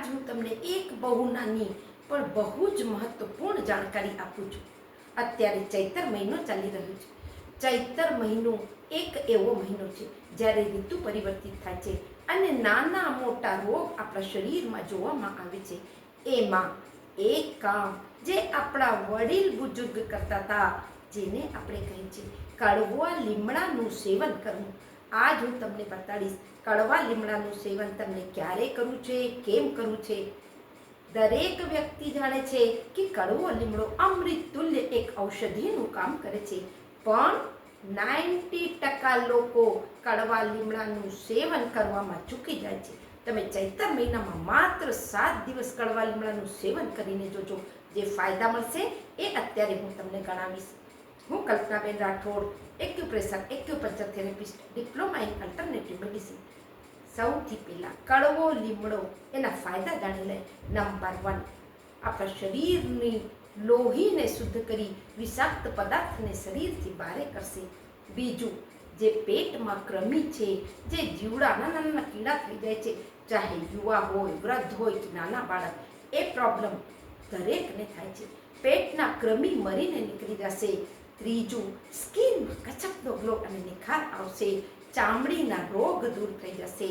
આજ હું તમને એક બહુ નાની પણ બહુ જ મહત્વપૂર્ણ જાણકારી આપું છું. અત્યારે ચૈતર મહિનો ચાલી રહ્યો છે. ચૈતર મહિનો એક એવો મહિનો છે જ્યારે ઋતુ પરિવર્તિત થાય છે અને નાના મોટા રોગ આપણા શરીરમાં જોવામાં આવે છે. એમાં એક કામ જે આપણા વડીલ બુજુર્ગ કરતા હતા, જેને આપણે કહીએ છીએ કડવા લીમડાનું સેવન કરવું. આજ હું તમને બતાડીશ કડવા લીમડાનું સેવન તમને ક્યારે કરવું છે, કેમ કરવું છે. દરેક વ્યક્તિ જાણે છે કે કડવો લીમડો અમૃત તુલ્ય એક ઔષધિનું કામ કરે છે, પણ 90% લોકો કડવા લીમડાનું સેવન કરવામાં ચૂકી જાય છે. તમે ચૈતર મહિનામાં માત્ર 7 દિવસ કડવા લીમડાનું સેવન કરીને જોજો. જે ફાયદા મળશે એ અત્યારે હું તમને ગણાવીશ. હું Kalpanaben Rathod, acupuncture therapist, diploma in alternative medicine. સૌથી પહેલાં કડવો લીમડો એના ફાયદા જાણી લે. નંબર 1, આપણા શરીરની લોહીને શુદ્ધ કરી વિષાક્ત પદાર્થને શરીરથી બહાર કરશે. બીજું, જે પેટમાં કૃમિ છે, જે જીવડા નાના કીડા થઈ જાય છે, ચાહે યુવા હોય, વૃદ્ધ હોય કે નાના બાળક, એ પ્રોબ્લેમ દરેકને થાય છે. પેટના કૃમિ મરીને નીકળી જશે. ત્રીજું, સ્કિનમાં કચકનો ગ્લો અને નિખાર આવશે. ચામડીના રોગ દૂર થઈ જશે.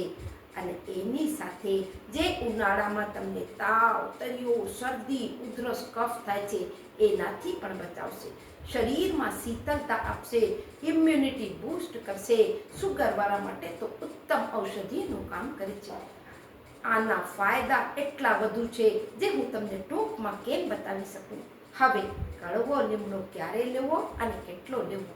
અને એની સાથે જે ઉનાળામાં તમને તાવ, તરિયો, શરદી, ઉધરસ, કફ થાય છે, એનાથી પણ બચાવશે. શરીરમાં શીતળતા આપશે, ઇમ્યુનિટી બૂસ્ટ કરશે. સુગરવાળા માટે તો ઉત્તમ ઔષધિનું કામ કરે છે. આના ફાયદા એટલા વધુ છે જે હું તમને ટૂંકમાં કેમ બતાવી શકું. હવે કડવો લીમડો ક્યારે લેવો અને કેટલો લેવો.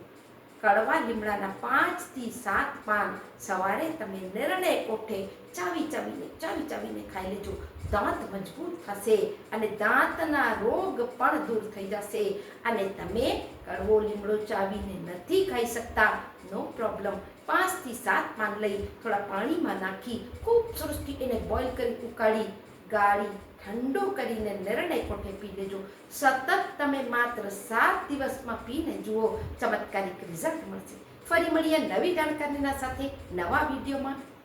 કડવા લીમડાના 5 થી 7 પાન સવારે તમે નિર્ણય કોઠે ચાવીને ખાઈ લેજો. દાંત મજબૂત થશે અને દાંતના રોગ પણ દૂર થઈ જશે. અને તમે કડવો લીમડો ચાવીને નથી ખાઈ શકતા, નો પ્રોબ્લેમ. 5 થી 7 પાન લઈ થોડા પાણીમાં નાખી ખૂબ સરસથી એને બોઇલ કરી ઉકાળી ગાળી ઠંડો કરીને નિર્ણય કોઠે પી લેજો. સતત તમે માત્ર 7 દિવસમાં પીને જુઓ, ચમત્કારિક રિઝલ્ટ મળશે. ફરી મળીએ નવી જાણકારીના સાથે નવા વિડીયોમાં.